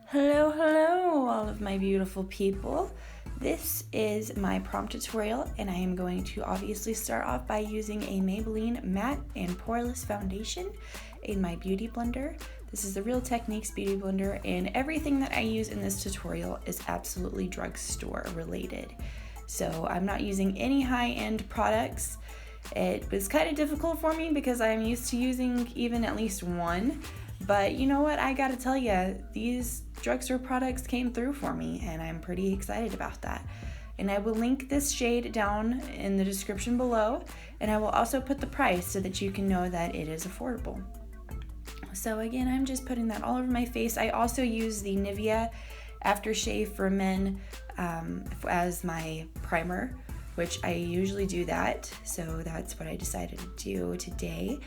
Hello, hello, all of my beautiful people. This is my prom tutorial, and I am going to obviously start off by using a Maybelline Matte and Poreless Foundation in my Beauty Blender. This is the Real Techniques Beauty Blender, and everything that I use in this tutorial is absolutely drugstore related. So I'm not using any high-end products. It was kind of difficult for me because I'm used to using even at least one. But you know what, I gotta tell you, these drugstore products came through for me, and I'm pretty excited about that. And I will link this shade down in the description below, and I will also put the price so that you can know that it is affordable. So again, I'm just putting that all over my face. I also use the Nivea Aftershave for Men as my primer, which I usually do that. So that's what I decided to do today.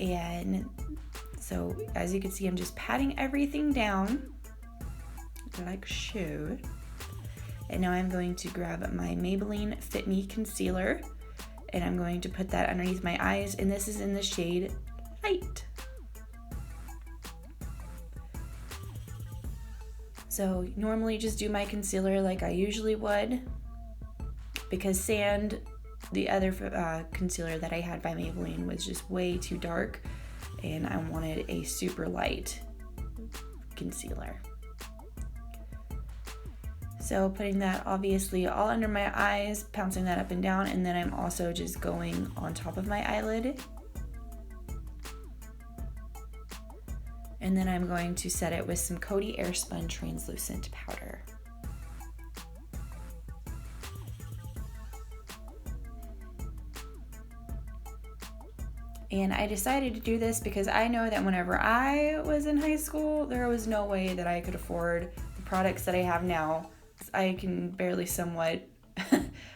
And so as you can see, I'm just patting everything down like so. And now I'm going to grab my Maybelline Fit Me Concealer, and I'm going to put that underneath my eyes, and this is in the shade Light. So normally just do my concealer like I usually would, because Sand, the other concealer that I had by Maybelline, was just way too dark, and I wanted a super light concealer. So putting that obviously all under my eyes, pouncing that up and down, and then I'm also just going on top of my eyelid. And then I'm going to set it with some Coty Airspun translucent powder. And I decided to do this because I know that whenever I was in high school, there was no way that I could afford the products that I have now. I can barely somewhat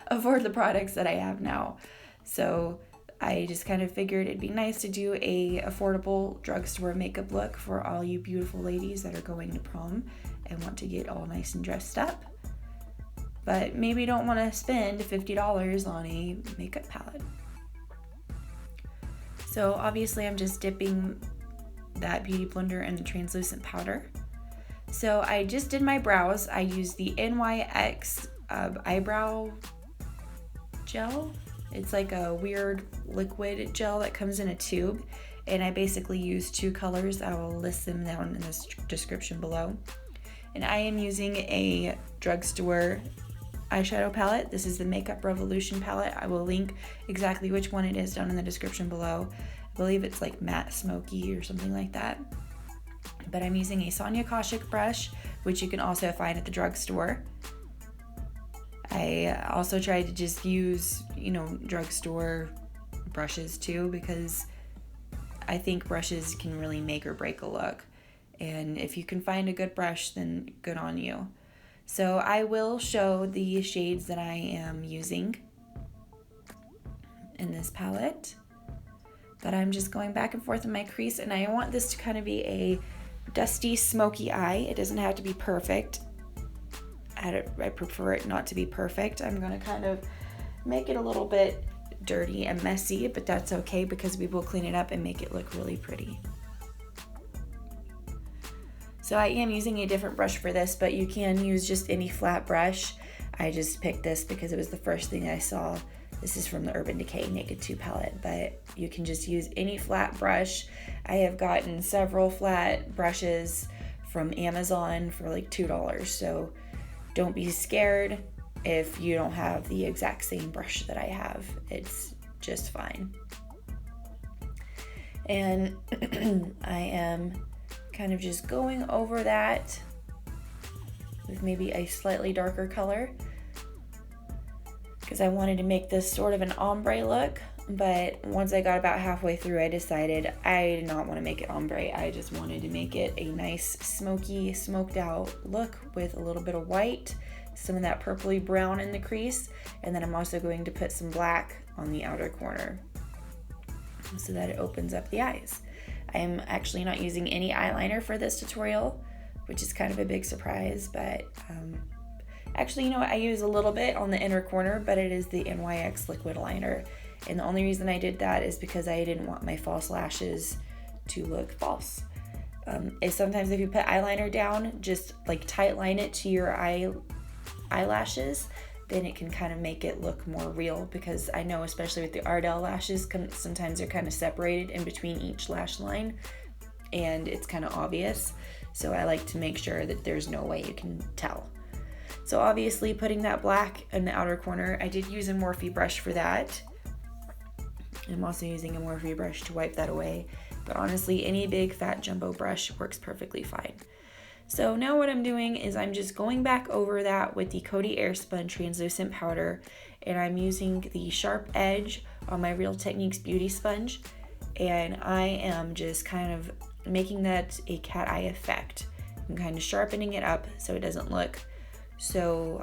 afford the products that I have now. So I just kind of figured it'd be nice to do a affordable drugstore makeup look for all you beautiful ladies that are going to prom and want to get all nice and dressed up, but maybe don't want to spend $50 on a makeup palette. So obviously I'm just dipping that Beauty Blender in the translucent powder. So I just did my brows. I used the NYX Eyebrow Gel. It's like a weird liquid gel that comes in a tube, and I basically use two colors. I will list them down in the description below. And I am using a drugstore eyeshadow palette. This is the Makeup Revolution palette. I will link exactly which one it is down in the description below. I believe it's like matte smoky or something like that. But I'm using a Sonia Kashuk brush, which you can also find at the drugstore. I also tried to just use, drugstore brushes too, because I think brushes can really make or break a look. And if you can find a good brush, then good on you. So I will show the shades that I am using in this palette. But I'm just going back and forth in my crease, and I want this to kind of be a dusty, smoky eye. It doesn't have to be perfect. I prefer it not to be perfect. I'm going to kind of make it a little bit dirty and messy, but that's okay because we will clean it up and make it look really pretty. So I am using a different brush for this, but you can use just any flat brush. I just picked this because it was the first thing I saw. This is from the Urban Decay Naked 2 palette, but you can just use any flat brush. I have gotten several flat brushes from Amazon for like $2, so don't be scared if you don't have the exact same brush that I have. It's just fine. And I am kind of just going over that with maybe a slightly darker color because I wanted to make this sort of an ombre look, but once I got about halfway through, I decided I did not want to make it ombre. I just wanted to make it a nice smoky, smoked out look with a little bit of white, some of that purpley brown in the crease, and then I'm also going to put some black on the outer corner so that it opens up the eyes. I am actually not using any eyeliner for this tutorial, which is kind of a big surprise, but actually, you know what, I use a little bit on the inner corner, but it is the NYX liquid liner, And the only reason I did that is because I didn't want my false lashes to look false. Sometimes if you put eyeliner down, just like tight line it to your eyelashes, then it can kind of make it look more real, because I know especially with the Ardell lashes, sometimes they're kind of separated in between each lash line and it's kind of obvious. So I like to make sure that there's no way you can tell. So obviously putting that black in the outer corner, I did use a Morphe brush for that. I'm also using a Morphe brush to wipe that away, but honestly any big fat jumbo brush works perfectly fine. So now what I'm doing is I'm just going back over that with the Coty Airspun translucent powder, and I'm using the sharp edge on my Real Techniques beauty sponge, and I am just kind of making that a cat eye effect. I'm kind of sharpening it up so it doesn't look so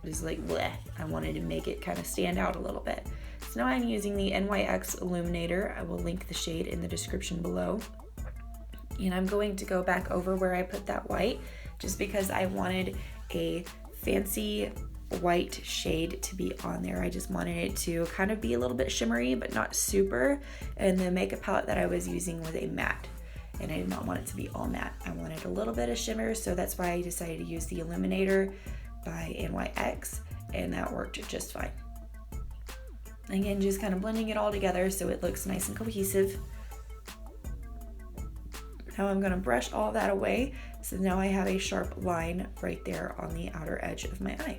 just like bleh. I wanted to make it kind of stand out a little bit. So now I'm using the NYX Illuminator. I will link the shade in the description below. And I'm going to go back over where I put that white, just because I wanted a fancy white shade to be on there. I just wanted it to kind of be a little bit shimmery, but not super. And the makeup palette that I was using was a matte, and I did not want it to be all matte. I wanted a little bit of shimmer, so that's why I decided to use the Illuminator by NYX, and that worked just fine. Again, just kind of blending it all together so it looks nice and cohesive. Now I'm going to brush all that away, so now I have a sharp line right there on the outer edge of my eye.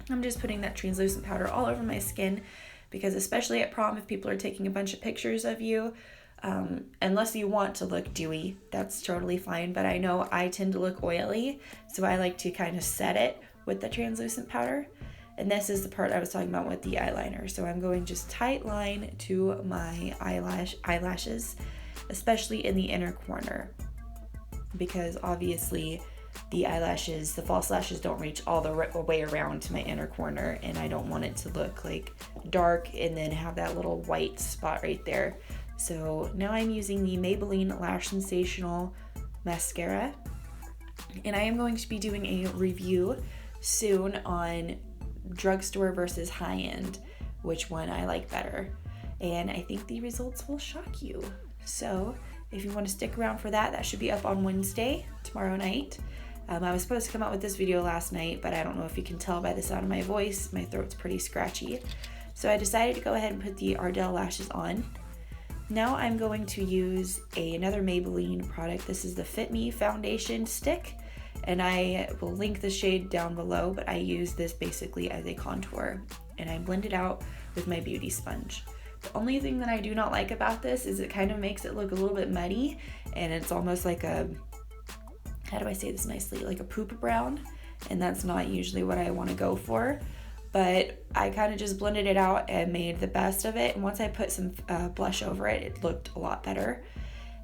I'm just putting that translucent powder all over my skin, because especially at prom, if people are taking a bunch of pictures of you, unless you want to look dewy, that's totally fine, but I know I tend to look oily, so I like to kind of set it with the translucent powder. And this is the part I was talking about with the eyeliner. So I'm going just tight line to my eyelashes, especially in the inner corner, because obviously the eyelashes, the false lashes don't reach all the way around to my inner corner, and I don't want it to look like dark and then have that little white spot right there. So now I'm using the Maybelline Lash Sensational mascara, and I am going to be doing a review soon on drugstore versus high-end, which one I like better, and I think the results will shock you. So if you want to stick around for that, that should be up on Wednesday, tomorrow night. I was supposed to come out with this video last night, but I don't know if you can tell by the sound of my voice, my throat's pretty scratchy. So I decided to go ahead and put the Ardell lashes on. Now I'm going to use another Maybelline product. This is the Fit Me Foundation Stick, and I will link the shade down below, but I use this basically as a contour, and I blend it out with my beauty sponge. The only thing that I do not like about this is it kind of makes it look a little bit muddy, and it's almost like a, how do I say this nicely, like a poop brown, and that's not usually what I want to go for. But I kind of just blended it out and made the best of it, and once I put some blush over it, it looked a lot better.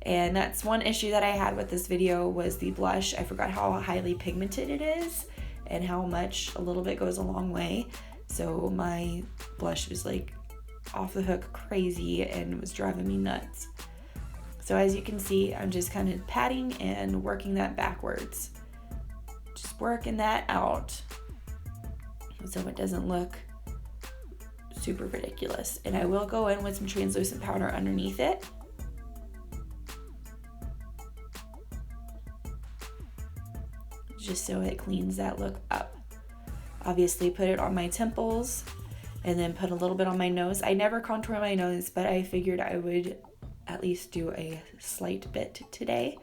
And that's one issue that I had with this video, was the blush. I forgot how highly pigmented it is and how much a little bit goes a long way. So my blush was like off the hook crazy and was driving me nuts. So as you can see, I'm just kind of patting and working that backwards. Just working that out so it doesn't look super ridiculous. And I will go in with some translucent powder underneath it. Just so it cleans that look up. Obviously put it on my temples and then put a little bit on my nose. I never contour my nose, but I figured I would at least do a slight bit today.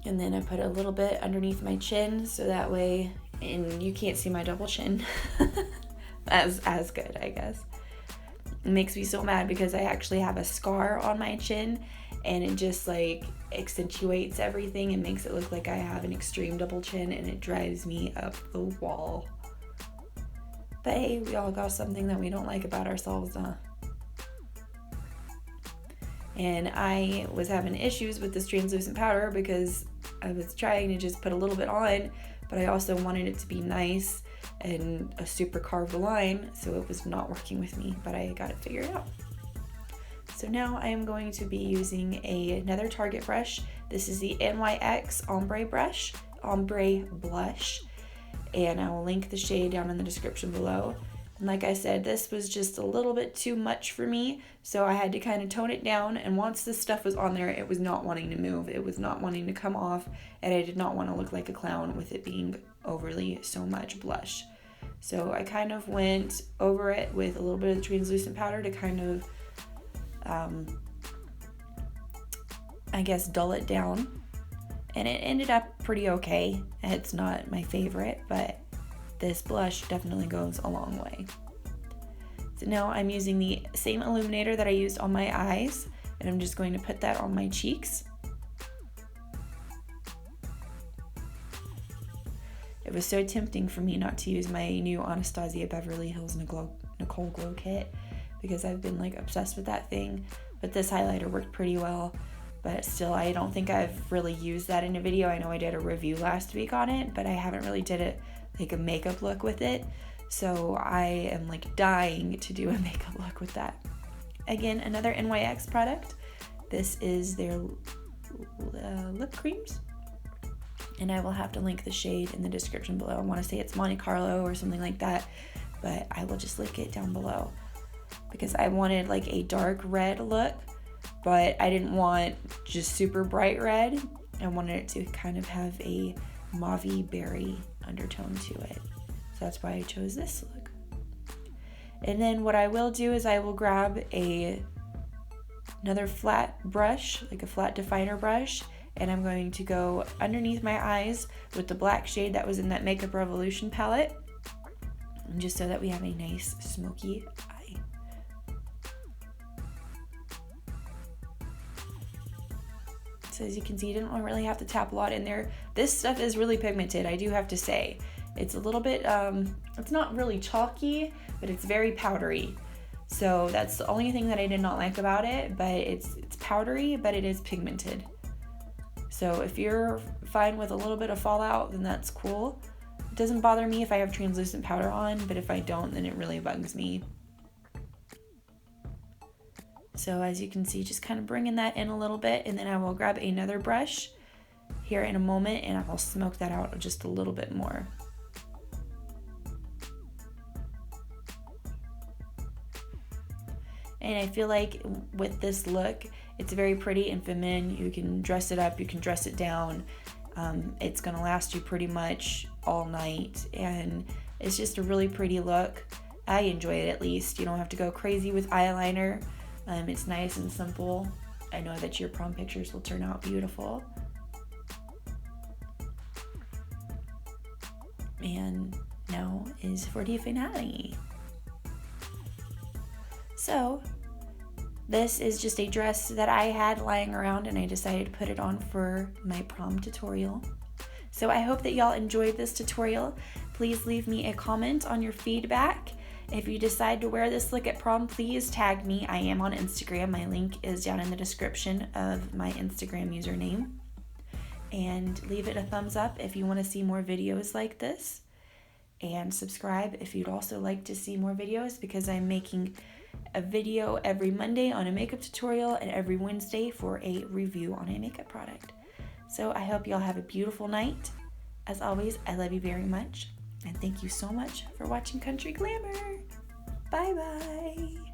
And then I put a little bit underneath my chin, so that way, and you can't see my double chin as good, I guess. It makes me so mad because I actually have a scar on my chin, and it just like accentuates everything and makes it look like I have an extreme double chin, and it drives me up the wall. But hey, we all got something that we don't like about ourselves, huh? And I was having issues with this translucent powder because I was trying to just put a little bit on, but I also wanted it to be nice and a super carved line, so it was not working with me, but I got it figured out. So now I am going to be using another Target brush. This is the NYX Ombre Blush, and I will link the shade down in the description below. And like I said, this was just a little bit too much for me, so I had to kind of tone it down, and once this stuff was on there, it was not wanting to move. It was not wanting to come off, and I did not want to look like a clown with it being overly so much blush. So I kind of went over it with a little bit of the translucent powder to kind of I guess dull it down, and it ended up pretty okay. It's not my favorite, but this blush definitely goes a long way. So now I'm using the same illuminator that I used on my eyes, and I'm just going to put that on my cheeks. It was so tempting for me not to use my new Anastasia Beverly Hills Nicole Glow Kit, because I've been like obsessed with that thing, but this highlighter worked pretty well. But still, I don't think I've really used that in a video. I know I did a review last week on it, but I haven't really did it like a makeup look with it. So I am like dying to do a makeup look with that. Again, another NYX product. This is their lip creams, and I will have to link the shade in the description below. I want to say it's Monte Carlo or something like that, but I will just link it down below, because I wanted like a dark red look, but I didn't want just super bright red. I wanted it to kind of have a mauve-y berry undertone to it. So that's why I chose this look. And then what I will do is I will grab another flat brush, like a flat definer brush, and I'm going to go underneath my eyes with the black shade that was in that Makeup Revolution palette, just so that we have a nice smoky eye. So as you can see, you didn't really have to tap a lot in there. This stuff is really pigmented, I do have to say. It's a little bit, it's not really chalky, but it's very powdery. So that's the only thing that I did not like about it, but it's powdery, but it is pigmented. So if you're fine with a little bit of fallout, then that's cool. It doesn't bother me if I have translucent powder on, but if I don't, then it really bugs me. So as you can see, just kind of bringing that in a little bit, and then I will grab another brush here in a moment, and I will smoke that out just a little bit more. And I feel like with this look, it's very pretty and feminine. You can dress it up, you can dress it down. It's gonna last you pretty much all night, and it's just a really pretty look. I enjoy it, at least. You don't have to go crazy with eyeliner. It's nice and simple. I know that your prom pictures will turn out beautiful. And now is for the finale. So this is just a dress that I had lying around, and I decided to put it on for my prom tutorial. So I hope that y'all enjoyed this tutorial. Please leave me a comment on your feedback. If you decide to wear this look at prom, please tag me. I am on Instagram. My link is down in the description of my Instagram username. And leave it a thumbs up if you want to see more videos like this. And subscribe if you'd also like to see more videos, because I'm making a video every Monday on a makeup tutorial and every Wednesday for a review on a makeup product. So I hope y'all have a beautiful night. As always, I love you very much. And thank you so much for watching Country Glamour. Bye bye.